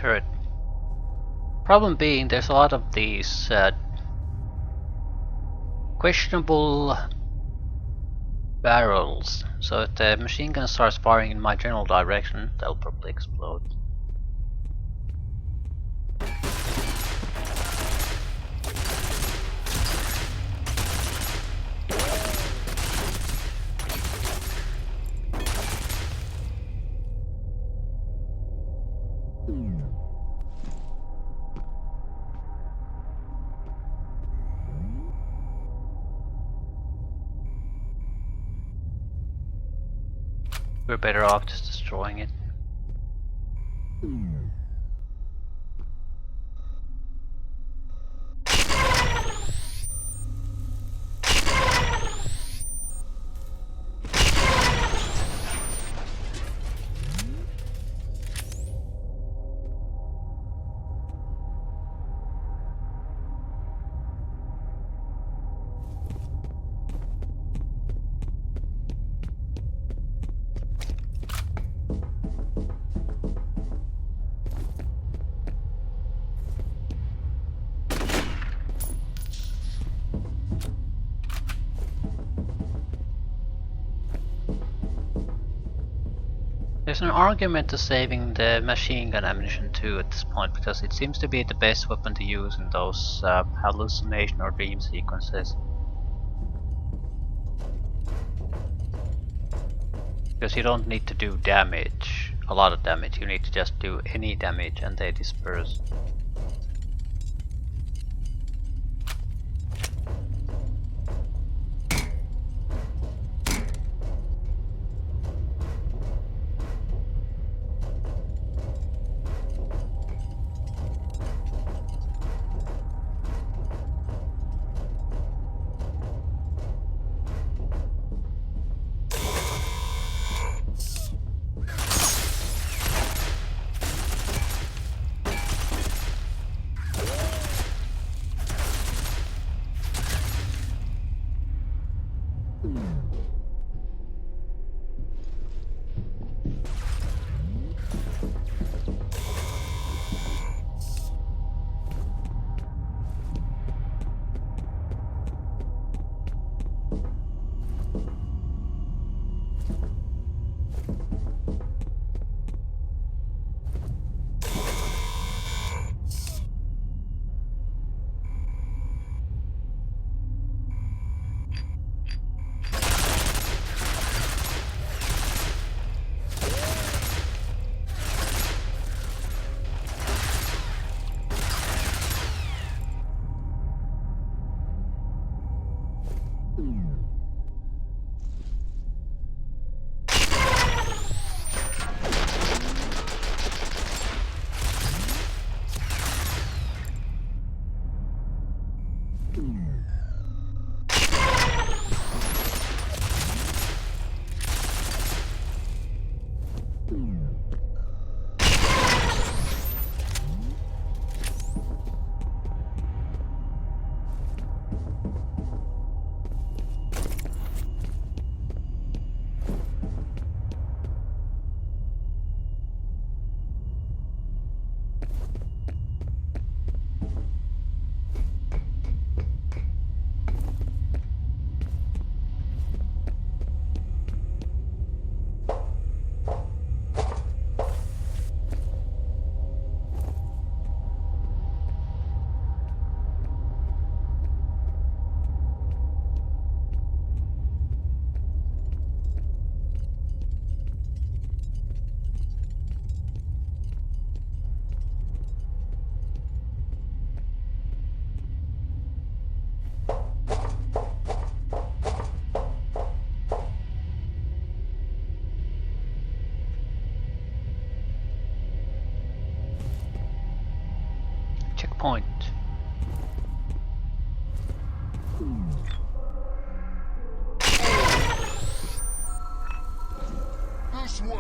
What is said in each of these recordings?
turret. Problem being, there's a lot of these questionable barrels, so if the machine gun starts firing in my general direction, they'll probably explode. We're better off just destroying it. There's an argument to saving the machine gun ammunition too at this point, because it seems to be the best weapon to use in those hallucination or dream sequences. Because you don't need to do damage, a lot of damage, you need to just do any damage and they disperse. Checkpoint. This way.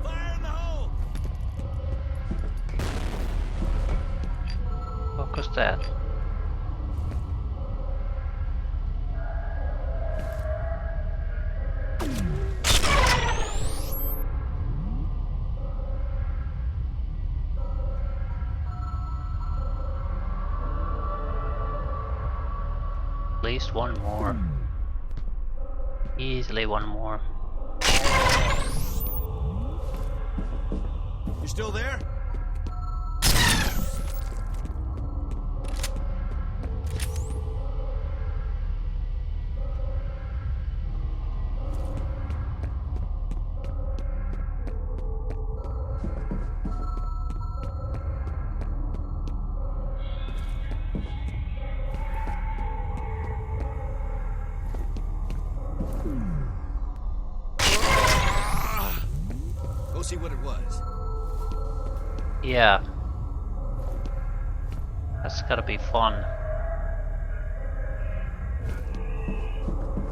Fire in the hole. Focus that. least one more. Easily one more. You still there? Go see what it was. Yeah. That's gotta be fun.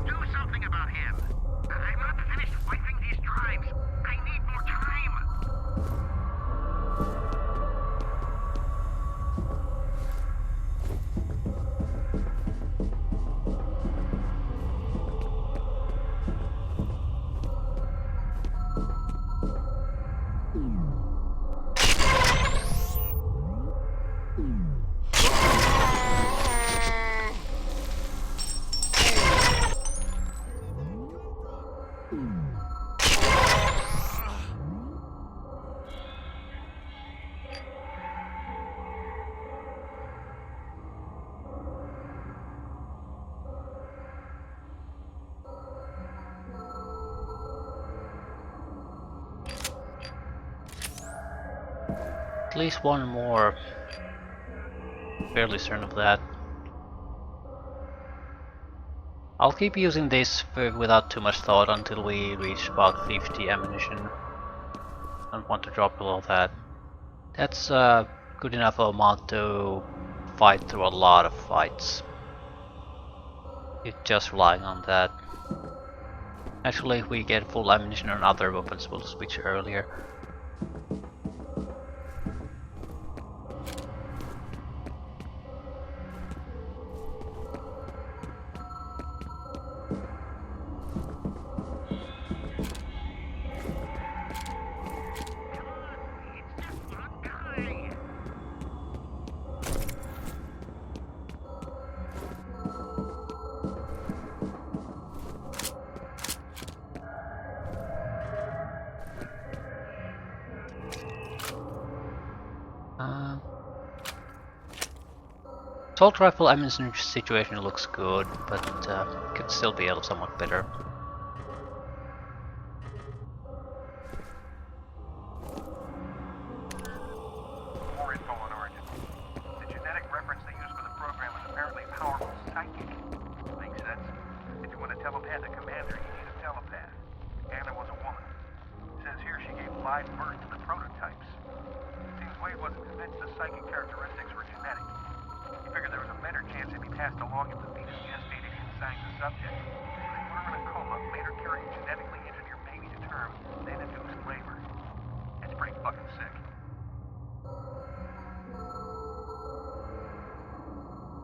Do something about him. I'm not finished wiping these drives. I need more time. At least one more. Fairly certain of that. I'll keep using this without too much thought until we reach about 50 ammunition. Don't want to drop below that. That's a good enough amount to fight through a lot of fights. It's just relying on that. Actually, if we get full ammunition on other weapons, we'll switch earlier. Assault rifle ammunition situation looks good, but could still be somewhat better. More info on Origin. The genetic reference they use for the program is apparently powerful psychic. Makes sense. If you want a telepathic commander, you need a telepath. Anna was a woman. Says here she gave live birth to the prototypes. Seems Wade wasn't convinced the psychic characteristics were genetic. He figured there was a better chance it'd be passed along if the fetus gestated inside the subject. So they put her in a coma, made her carry a genetically engineered baby to term, then induced labor. It's pretty fucking sick.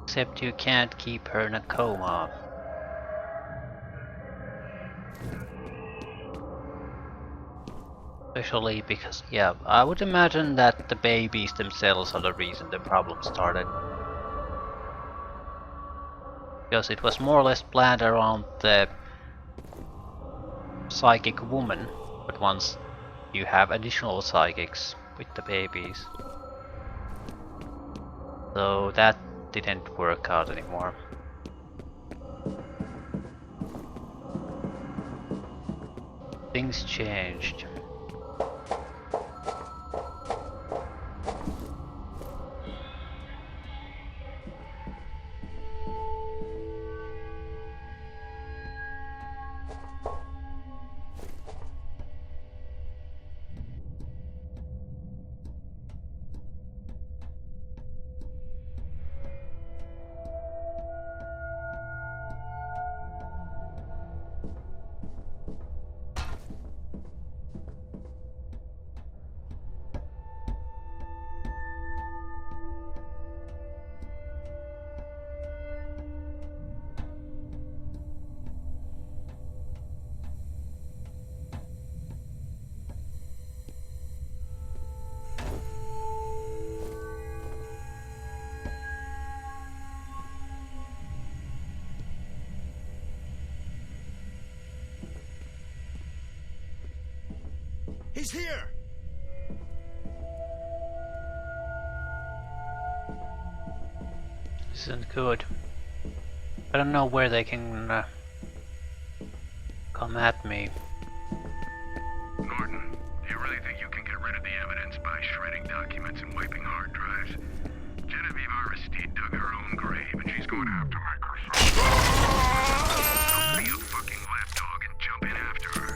Except you can't keep her in a coma. Especially because, yeah, I would imagine that the babies themselves are the reason the problem started. Because it was more or less planned around the psychic woman, but once you have additional psychics with the babies. So that didn't work out anymore. Things changed. He's here! This isn't good. I don't know where they can come at me. Norton, do you really think you can get rid of the evidence by shredding documents and wiping hard drives? Genevieve Aristide dug her own grave, and she's going to have to make herself. Don't be a fucking lapdog and jump in after her.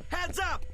Heads up!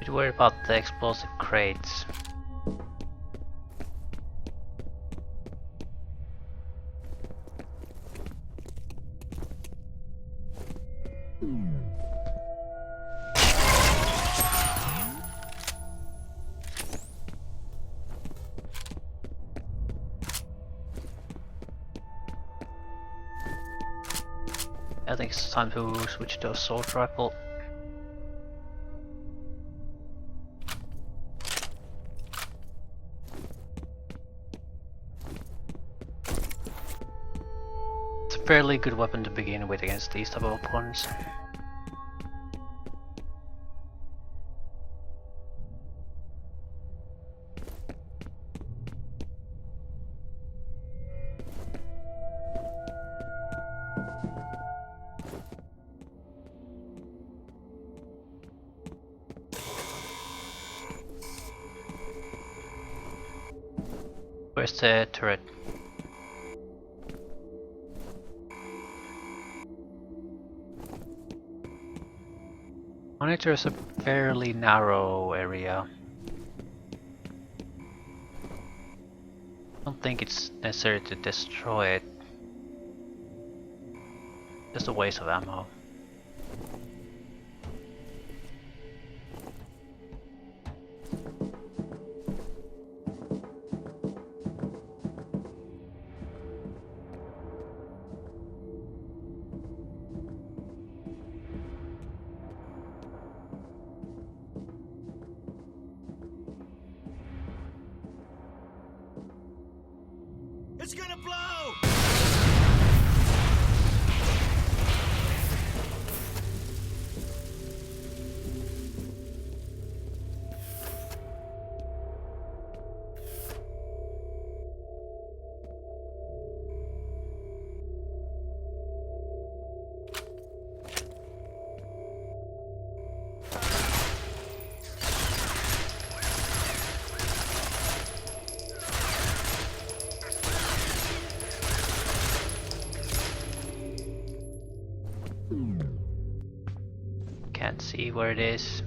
Bit worried about the explosive crates. I think it's time to switch to assault rifle. It's a fairly good weapon to begin with against these type of opponents. Where's the turret? Monitor is a fairly narrow area. I don't think it's necessary to destroy it. Just a waste of ammo. It's gonna blow! Can't see where it is.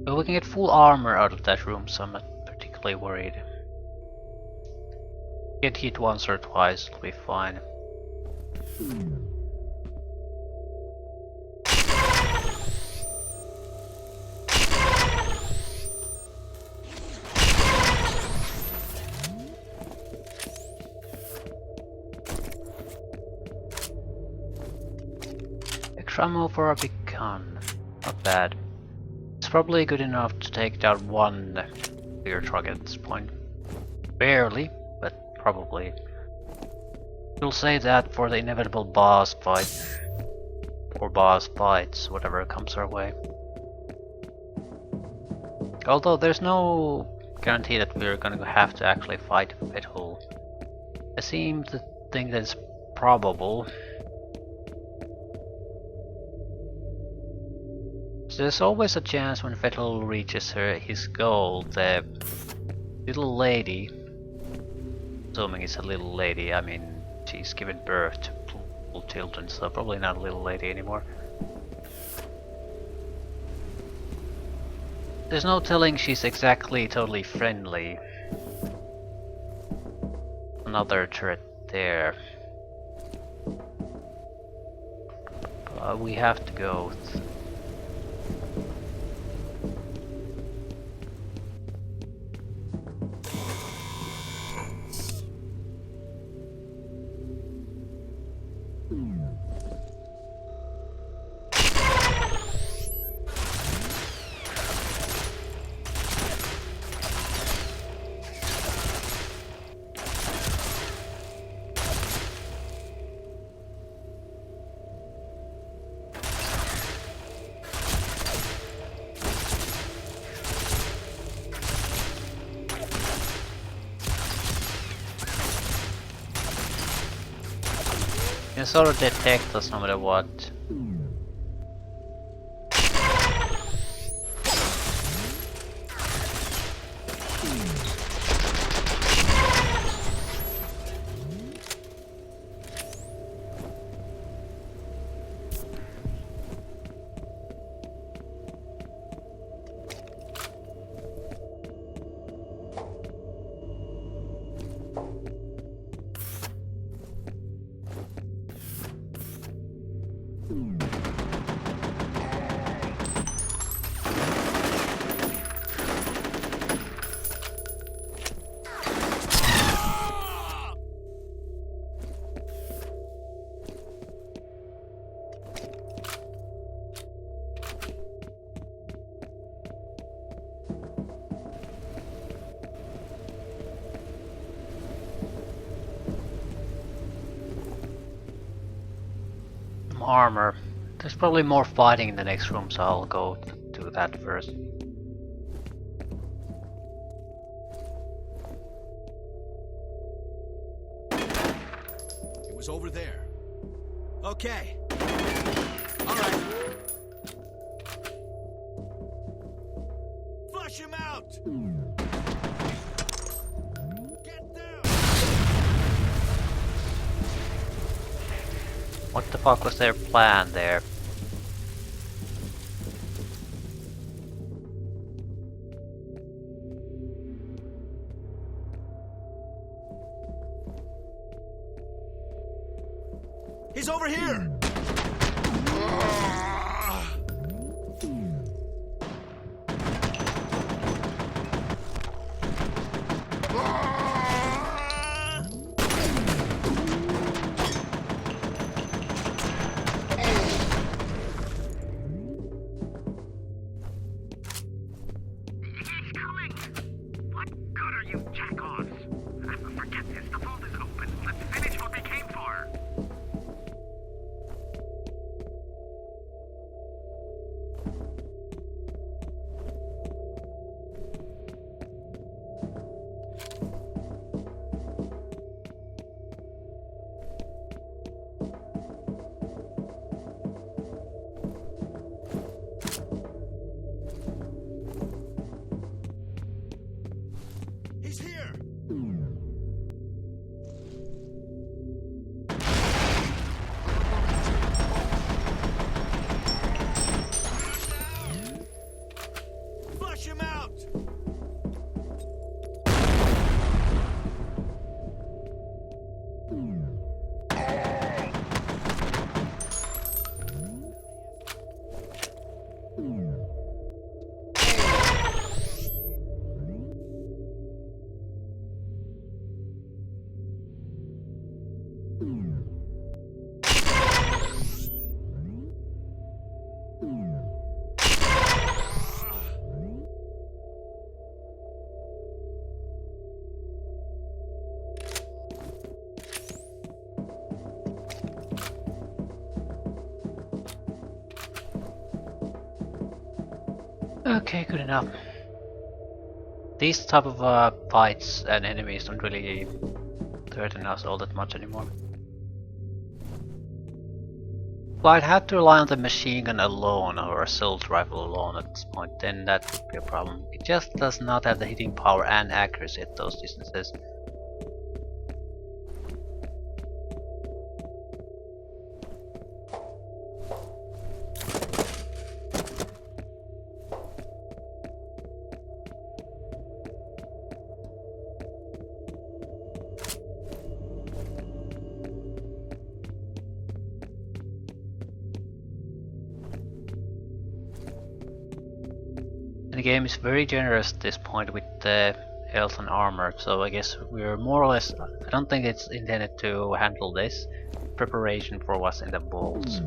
But we can get full armor out of that room, so I'm not particularly worried. Get hit once or twice, it'll be fine. Extra ammo for a big gun. Not bad. It's probably good enough to take down one bigger truck at this point. Barely, but probably. We'll say that for the inevitable boss fight. Or boss fights, whatever comes our way. Although there's no guarantee that we're gonna have to actually fight Fethul. I seem to think that it's probable. So there's always a chance when Fethul reaches his goal, the little lady, assuming it's a little lady, I mean she's given birth to little children, so probably not a little lady anymore. There's no telling she's exactly totally friendly. Another turret there. We have to go. You can sort of detect us no matter what. Armor. There's probably more fighting in the next room, so I'll go do that first. It was over there. Okay. All right. Flush him out. Get down. What the fuck was their plan there? He's over here. He's here. Flush him out. Okay, good enough. These type of fights and enemies don't really threaten us all that much anymore. Well, I'd have to rely on the machine gun alone or assault rifle alone at this point, then that would be a problem. It just does not have the hitting power and accuracy at those distances. The game is very generous at this point with the health and armor, so I guess we're more or less... I don't think it's intended to handle this. Preparation for what's in the vaults.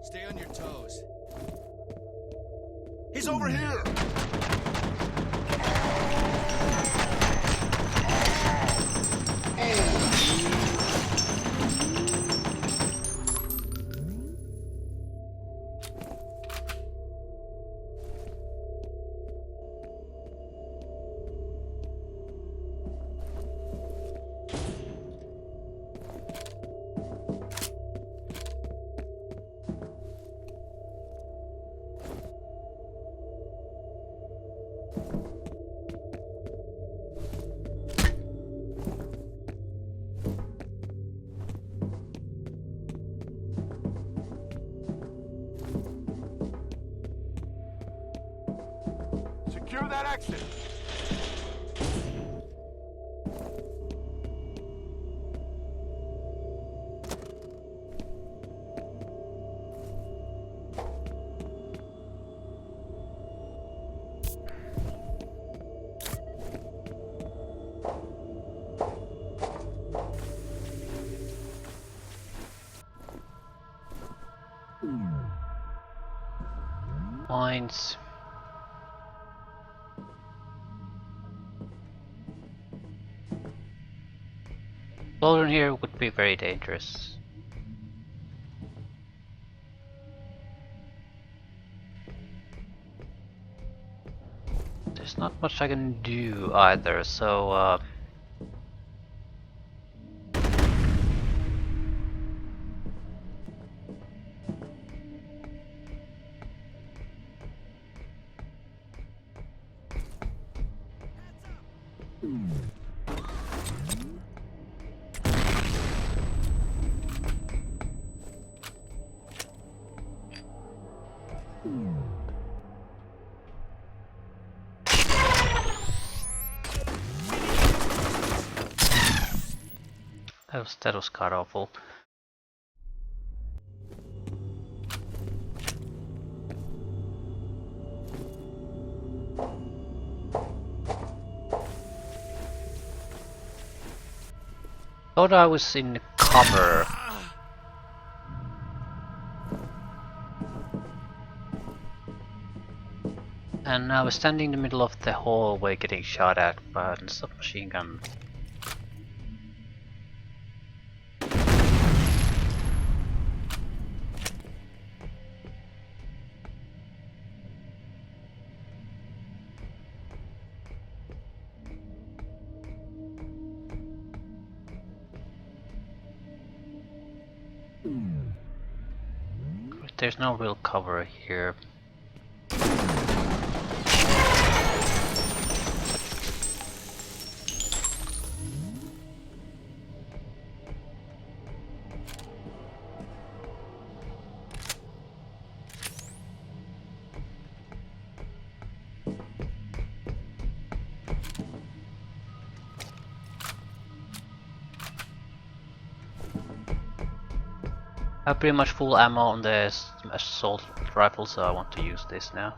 Stay on your toes. He's over here! Secure that exit. Mines. Explosion here would be very dangerous. There's not much I can do either, so that was quite awful. Thought I was in cover. And I was standing in the middle of the hallway getting shot at by a submachine gun. There's no real cover here. I have pretty much full ammo on the assault rifle, so I want to use this now.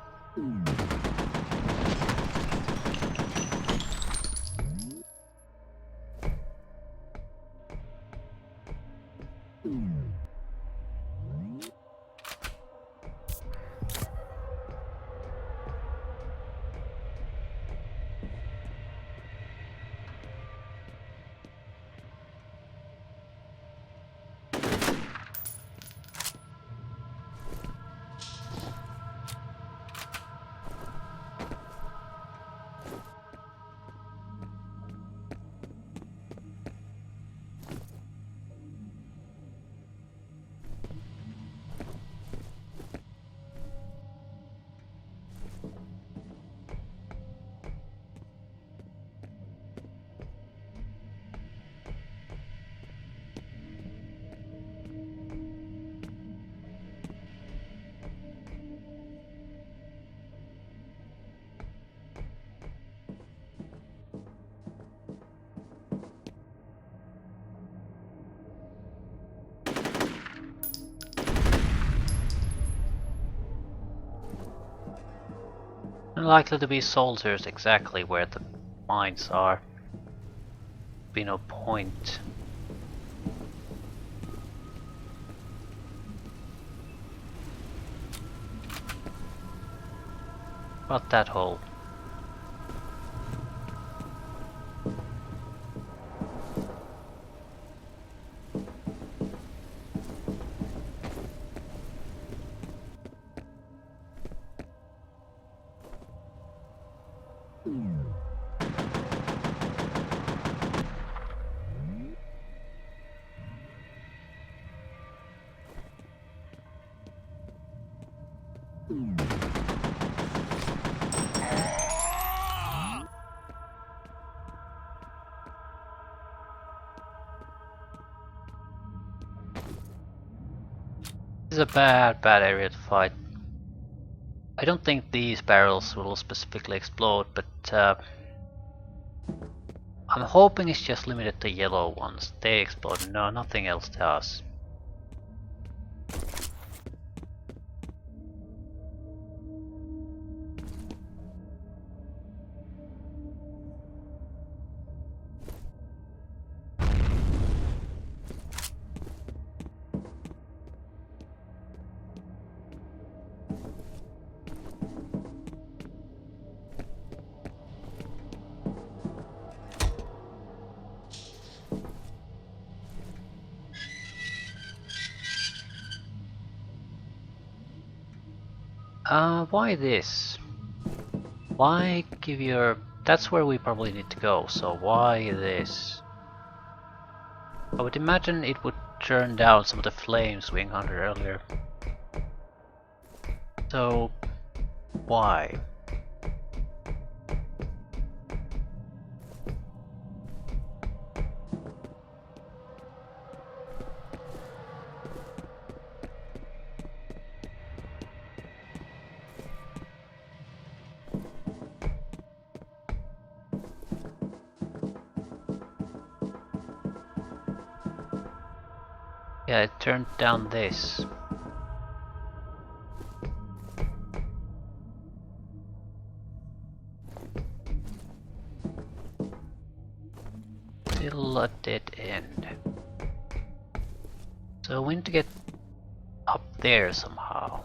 Unlikely to be soldiers exactly where the mines are. Be no point. About that hole. This is a bad area to fight. I don't think these barrels will specifically explode, but I'm hoping it's just limited to yellow ones. They explode. No, nothing else does. Why this? Why give your... That's where we probably need to go, so why this? I would imagine it would turn down some of the flames we encountered earlier. So, why? Yeah, it turned down this. Still a dead end. So we need to get up there somehow.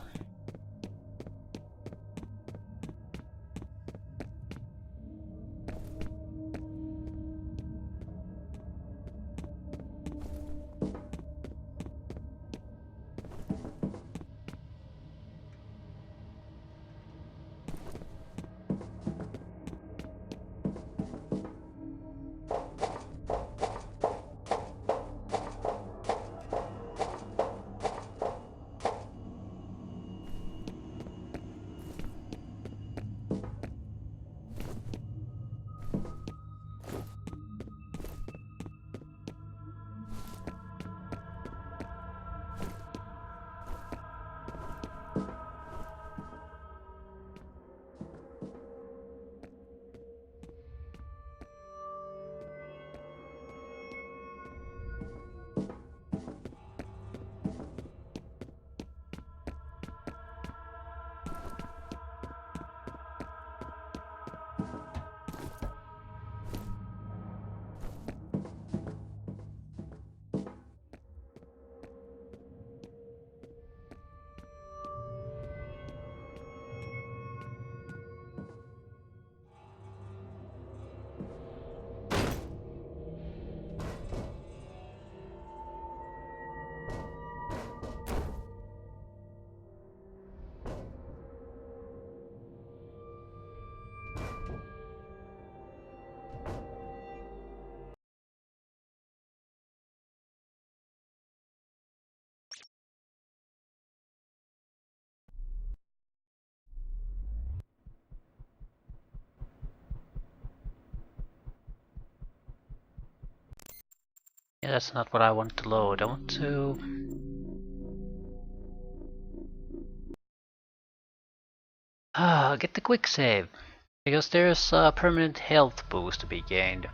Yeah, that's not what I want to load. I want to... get the quick save. Because there's a permanent health boost to be gained.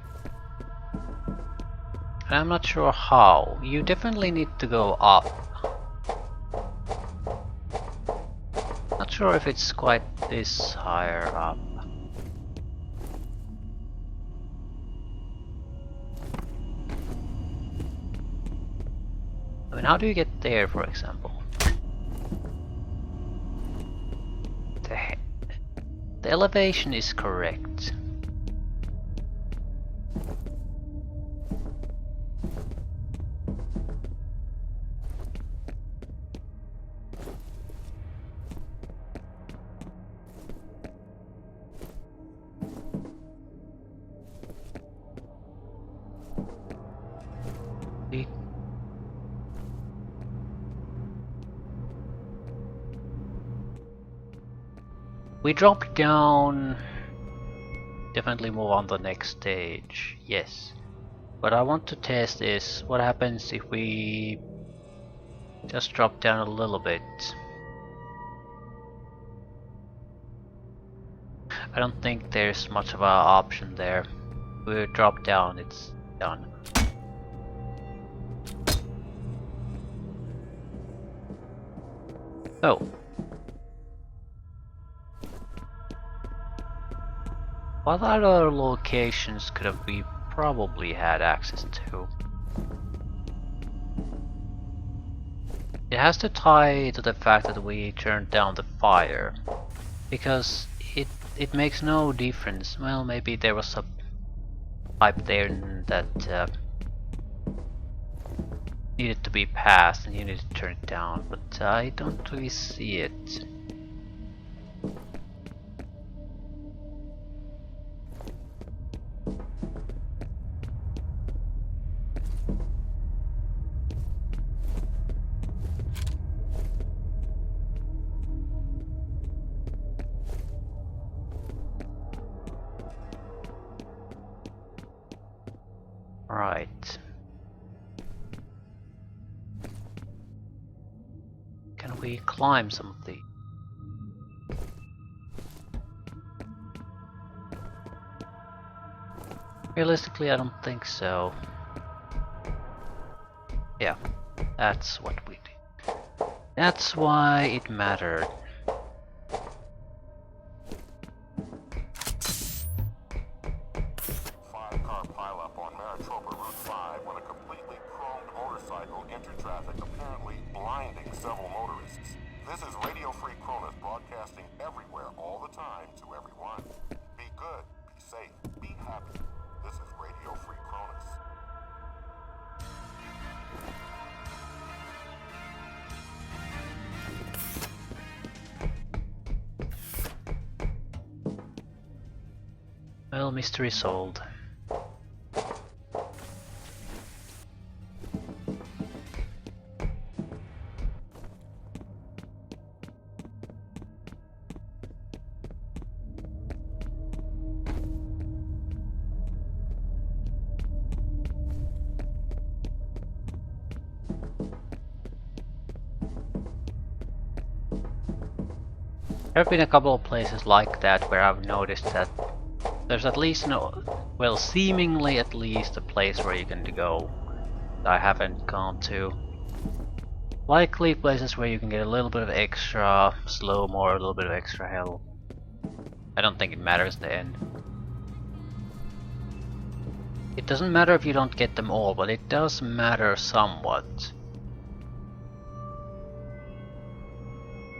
And I'm not sure how. You definitely need to go up. Not sure if it's quite this higher up. I mean, how do you get there, for example? The elevation is correct. We drop down, definitely move on to the next stage, yes. But I want to test is what happens if we just drop down a little bit. I don't think there's much of an option there. We drop down, it's done. Oh. What other locations could have we probably had access to? It has to tie to the fact that we turned down the fire, because it makes no difference. Well, maybe there was a pipe there that needed to be passed and you need to turn it down, but I don't really see it. Right. Can we climb some of these? Realistically, I don't think so. Yeah, that's what we did. That's why it mattered. Five-car pileup on Maricopa Route 5 when a completely chromed motorcycle entered traffic, apparently blinding several motorists. This is Radio Free Cronus broadcasting everywhere all the time to everyone. Be good, be safe, be happy. This is Radio Free Cronus. Well, mystery solved. There have been a couple of places like that where I've noticed that there's at least well, seemingly at least a place where you can go that I haven't gone to. Likely places where you can get a little bit of extra slow-mo or a little bit of extra health. I don't think it matters in the end. It doesn't matter if you don't get them all, but it does matter somewhat.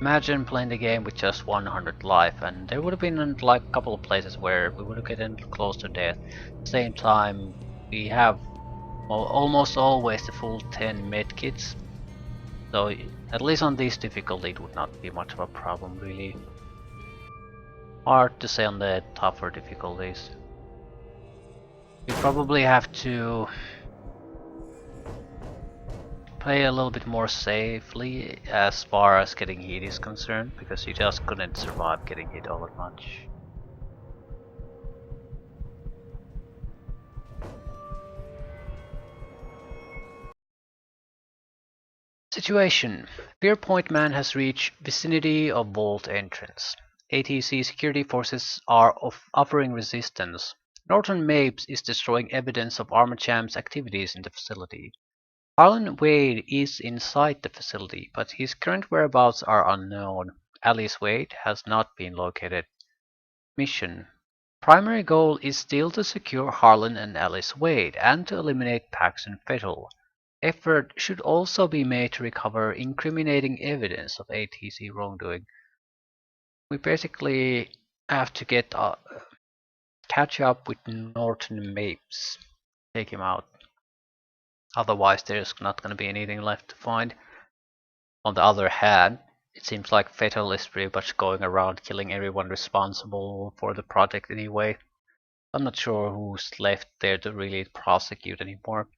Imagine playing the game with just 100 life, and there would have been like a couple of places where we would have gotten close to death. At the same time, we have almost always the full 10 medkits, so at least on this difficulty it would not be much of a problem really. Hard to say on the tougher difficulties. You probably have to play a little bit more safely as far as getting hit is concerned, because you just couldn't survive getting hit all that much. Situation. F.E.A.R point man has reached vicinity of vault entrance. ATC security forces are offering resistance. Norton Mapes is destroying evidence of Armacham's activities in the facility. Harlan Wade is inside the facility, but his current whereabouts are unknown. Alice Wade has not been located. Mission. Primary goal is still to secure Harlan and Alice Wade and to eliminate Paxton Fettel. Effort should also be made to recover incriminating evidence of ATC wrongdoing. We basically have to catch up with Norton Mapes. Take him out. Otherwise there's not going to be anything left to find. On the other hand, it seems like Fettel is pretty much going around killing everyone responsible for the project anyway. I'm not sure who's left there to really prosecute anymore.